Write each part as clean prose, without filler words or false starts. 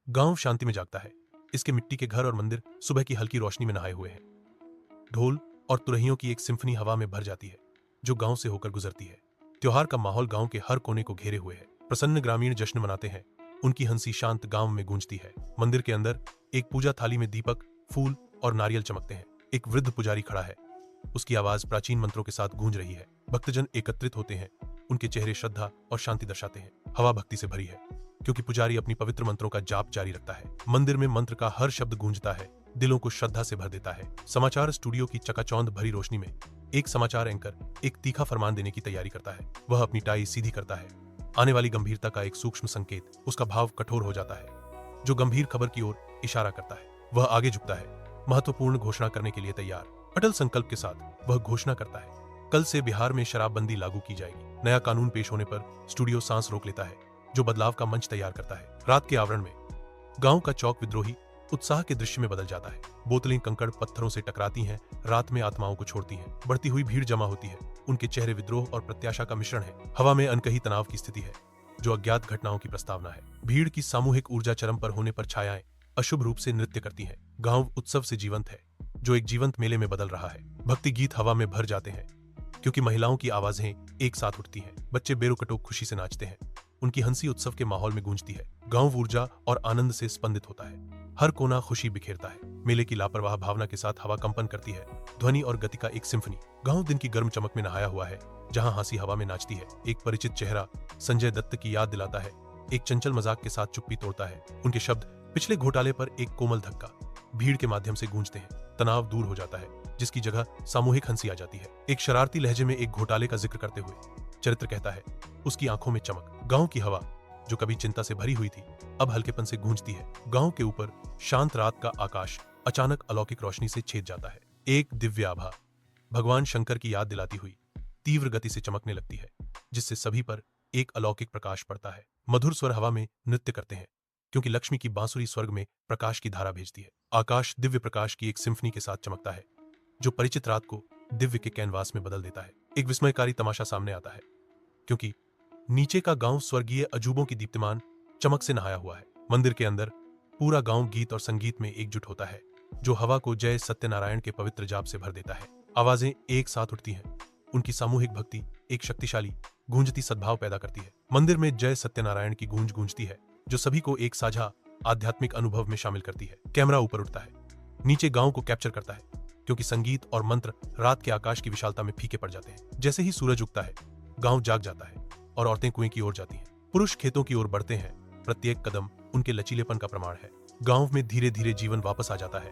गांव शांति में जागता है। इसके मिट्टी के घर और मंदिर सुबह की हल्की रोशनी में नहाए हुए हैं। ढोल और तुरहियों की एक सिम्फनी हवा में भर जाती है जो गांव से होकर गुजरती है। त्योहार का माहौल गांव के हर कोने को घेरे हुए है। प्रसन्न ग्रामीण जश्न मनाते हैं। उनकी हंसी शांत गांव में गूंजती है। मंदिर के अंदर एक पूजा थाली में दीपक, फूल और नारियल चमकते हैं। एक वृद्ध पुजारी खड़ा है। उसकी आवाज प्राचीन मंत्रों के साथ गूंज रही है। भक्तजन एकत्रित होते हैं। उनके चेहरे श्रद्धा और शांति दर्शाते हैं। हवा भक्ति से भरी है क्योंकि पुजारी अपनी पवित्र मंत्रों का जाप जारी रखता है। मंदिर में मंत्र का हर शब्द गूंजता है, दिलों को श्रद्धा से भर देता है। समाचार स्टूडियो की चकाचौंध भरी रोशनी में एक समाचार एंकर एक तीखा फरमान देने की तैयारी करता है। वह अपनी टाई सीधी करता है। आने वाली गंभीरता का एक सूक्ष्म संकेत, उसका भाव कठोर हो जाता है जो गंभीर खबर की ओर इशारा करता है। वह आगे झुकता है, महत्वपूर्ण घोषणा करने के लिए तैयार। अटल संकल्प के साथ वह घोषणा करता है, कल से बिहार में शराबबंदी लागू की जाएगी। नया कानून पेश होने पर स्टूडियो सांस रोक लेता है, जो बदलाव का मंच तैयार करता है। रात के आवरण में गांव का चौक विद्रोही उत्साह के दृश्य में बदल जाता है। बोतलें कंकड़ पत्थरों से टकराती हैं, रात में आत्माओं को छोड़ती हैं। बढ़ती हुई भीड़ जमा होती है। उनके चेहरे विद्रोह और प्रत्याशा का मिश्रण है। हवा में अनकही तनाव की स्थिति है जो अज्ञात घटनाओं की प्रस्तावना है। भीड़ की सामूहिक ऊर्जा चरम पर होने पर छायाएं अशुभ रूप से नृत्य करती हैं। गांव उत्सव से जीवंत है, जो एक जीवंत मेले में बदल रहा है। भक्ति गीत हवा में भर जाते हैं क्योंकि महिलाओं की आवाजें एक साथ उठती हैं। बच्चे बेरोकटोक खुशी से नाचते हैं। उनकी हंसी उत्सव के माहौल में गूंजती है। गांव ऊर्जा और आनंद से स्पंदित होता है। हर कोना खुशी बिखेरता है। मेले की लापरवाह भावना के साथ हवा कंपन करती है। ध्वनि और गति का एक सिम्फनी। गांव दिन की गर्म चमक में नहाया हुआ है, जहां हंसी हवा में नाचती है। एक परिचित चेहरा संजय दत्त की याद दिलाता है। एक चंचल मजाक के साथ चुप्पी तोड़ता है। उनके शब्द पिछले घोटाले पर एक कोमल धक्का भीड़ के माध्यम से गूंजते हैं। तनाव दूर हो जाता है, जिसकी जगह सामूहिक हंसी आ जाती है। एक शरारती लहजे में एक घोटाले का जिक्र करते हुए चरित्र कहता है, उसकी आंखों में चमक। गांव की हवा जो कभी चिंता से भरी हुई थी, अब हल्केपन से गूंजती है। गांव के ऊपर शांत रात का आकाश अचानक अलौकिक रोशनी से छेद जाता है। एक दिव्य आभा भगवान शंकर की याद दिलाती हुई तीव्र गति से चमकने लगती है, जिससे सभी पर एक अलौकिक प्रकाश पड़ता है। मधुर स्वर हवा में नृत्य करते हैं क्योंकि लक्ष्मी की बांसुरी स्वर्ग में प्रकाश की धारा भेजती है। आकाश दिव्य प्रकाश की एक सिम्फनी के साथ चमकता है जो परिचित रात को दिव्य के कैनवास में बदल देता है। एक विस्मयकारी तमाशा सामने आता है क्योंकि नीचे का गांव स्वर्गीय अजूबों की दीप्तिमान चमक से नहाया हुआ है। मंदिर के अंदर पूरा गांव गीत और संगीत में एकजुट होता है, जो हवा को जय सत्यनारायण के पवित्र जाप से भर देता है। आवाजें एक साथ उठती हैं। उनकी सामूहिक भक्ति एक शक्तिशाली गूंजती सद्भाव पैदा करती है। मंदिर में जय सत्यनारायण की गूंज गूंजती है, जो सभी को एक साझा आध्यात्मिक अनुभव में शामिल करती है। कैमरा ऊपर उठता है, नीचे गांव को कैप्चर करता है क्योंकि संगीत और मंत्र रात के आकाश की विशालता में फीके पड़ जाते हैं। जैसे ही सूरज उगता है, गांव जाग जाता है और औरतें कुएं की ओर जाती हैं। पुरुष खेतों की ओर बढ़ते हैं। प्रत्येक कदम उनके लचीलेपन का प्रमाण है। गांव में धीरे धीरे जीवन वापस आ जाता है।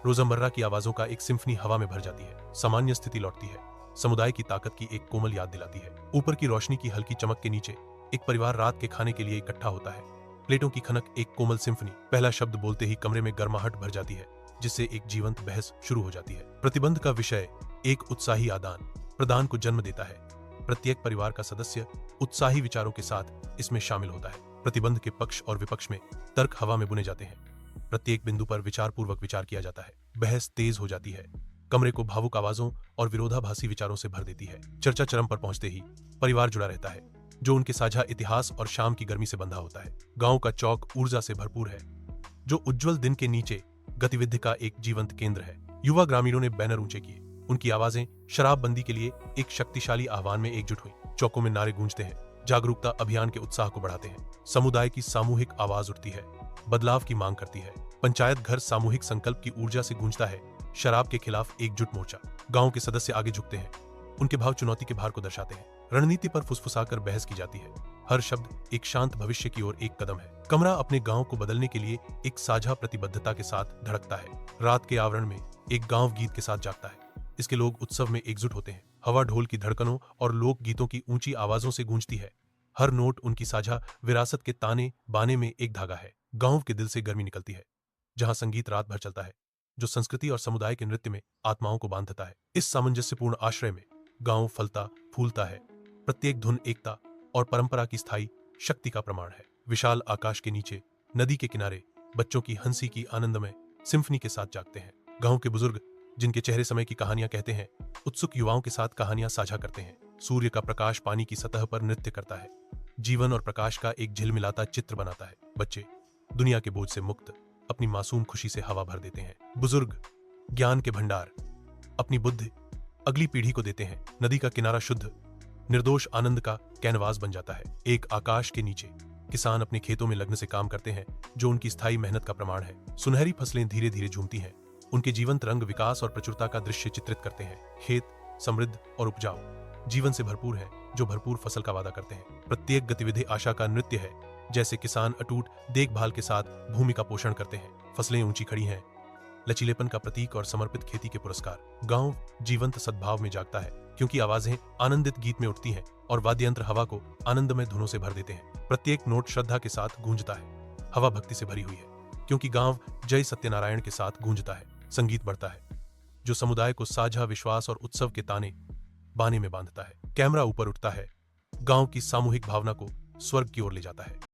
रोजमर्रा की आवाजों का एक सिम्फनी हवा में भर जाती है। सामान्य स्थिति लौटती है। समुदाय की ताकत की एक कोमल याद दिलाती है। ऊपर की रोशनी की हल्की चमक के नीचे एक परिवार रात के खाने के लिए इकट्ठा होता है। प्लेटों की खनक एक कोमल सिम्फनी। पहला शब्द बोलते ही कमरे में गर्माहट भर जाती है, जिससे एक जीवंत बहस शुरू हो जाती है। प्रतिबंध का विषय एक उत्साही आदान प्रदान को जन्म देता है। प्रत्येक परिवार का सदस्य उत्साही विचारों के साथ इसमें शामिल होता है। प्रतिबंध के पक्ष और विपक्ष में तर्क हवा में बुने जाते हैं। प्रत्येक बिंदु पर विचारपूर्वक विचार किया जाता है। बहस तेज हो जाती है, कमरे को भावुक आवाजों और विरोधाभासी विचारों से भर देती है। चर्चा चरम पर पहुंचते ही परिवार जुड़ा रहता है, जो उनके साझा इतिहास और शाम की गर्मी से बंधा होता है। गांव का चौक ऊर्जा से भरपूर है, जो उज्जवल दिन के नीचे गतिविधि का एक जीवंत केंद्र है। युवा ग्रामीणों ने बैनर ऊंचे किए। उनकी आवाजें शराबबंदी के लिए एक शक्तिशाली आह्वान में एकजुट हुई। चौकों में नारे गूंजते हैं, जागरूकता अभियान के उत्साह को बढ़ाते हैं। समुदाय की सामूहिक आवाज उठती है, बदलाव की मांग करती है। पंचायत घर सामूहिक संकल्प की ऊर्जा से गूंजता है। शराब के खिलाफ एकजुट मोर्चा। गांव के सदस्य आगे झुकते हैं। उनके भाव चुनौती के भार को दर्शाते हैं। रणनीति पर फुसफुसाकर बहस की जाती है। हर शब्द एक शांत भविष्य की ओर एक कदम है। कमरा अपने गांव को बदलने के लिए एक साझा प्रतिबद्धता के साथ धड़कता है। रात के आवरण में एक गांव गीत के साथ जागता है। इसके लोग उत्सव में एकजुट होते हैं। हवा ढोल की धड़कनों और लोक गीतों की ऊंची आवाजों से गूंजती है। हर नोट उनकी साझा विरासत के ताने बाने में एक धागा है। गांव के दिल से गर्मी निकलती है, जहां संगीत रात भर चलता है, जो संस्कृति और समुदाय के नृत्य में आत्माओं को बांधता है। इस सामंजस्यपूर्ण आश्रय में गांव फलता फूलता है। प्रत्येक धुन एकता और परंपरा की स्थायी शक्ति का प्रमाण है। विशाल आकाश के नीचे नदी के किनारे बच्चों की हंसी की आनंदमय सिम्फनी के साथ जागते हैं। गांव के बुजुर्ग, जिनके चेहरे समय की कहानियां कहते हैं, उत्सुक युवाओं के साथ कहानियां साझा करते हैं। सूर्य का प्रकाश पानी की सतह पर नृत्य करता है, जीवन और प्रकाश का एक झिलमिलाता चित्र बनाता है। बच्चे दुनिया के बोझ से मुक्त अपनी मासूम खुशी से हवा भर देते हैं। बुजुर्ग ज्ञान के भंडार अपनी बुद्धि अगली पीढ़ी को देते हैं। नदी का किनारा शुद्ध निर्दोष आनंद का कैनवास बन जाता है। एक आकाश के नीचे किसान अपने खेतों में लग्न से काम करते हैं, जो उनकी स्थायी मेहनत का प्रमाण है। सुनहरी फसलें धीरे धीरे झूमती हैं, उनके जीवंत रंग विकास और प्रचुरता का दृश्य चित्रित करते हैं। खेत समृद्ध और उपजाऊ जीवन से भरपूर है, जो भरपूर फसल का वादा करते हैं। प्रत्येक गतिविधि आशा का नृत्य है, जैसे किसान अटूट देखभाल के साथ भूमि का पोषण करते हैं। फसलें ऊंची खड़ी हैं, लचीलेपन का प्रतीक और समर्पित खेती के पुरस्कार। गांव जीवंत सद्भाव में जागता है, क्योंकि आवाजें आनंदित गीत में उठती हैं और वाद्य यंत्र हवा को आनंदमय धुनों से भर देते हैं। प्रत्येक नोट श्रद्धा के साथ गूंजता है। हवा भक्ति से भरी हुई है, क्योंकि गांव जय सत्यनारायण के साथ गूंजता है। संगीत बढ़ता है, जो समुदाय को साझा विश्वास और उत्सव के ताने बाने में बांधता है। कैमरा ऊपर उठता है, गांव की सामूहिक भावना को स्वर्ग की ओर ले जाता है।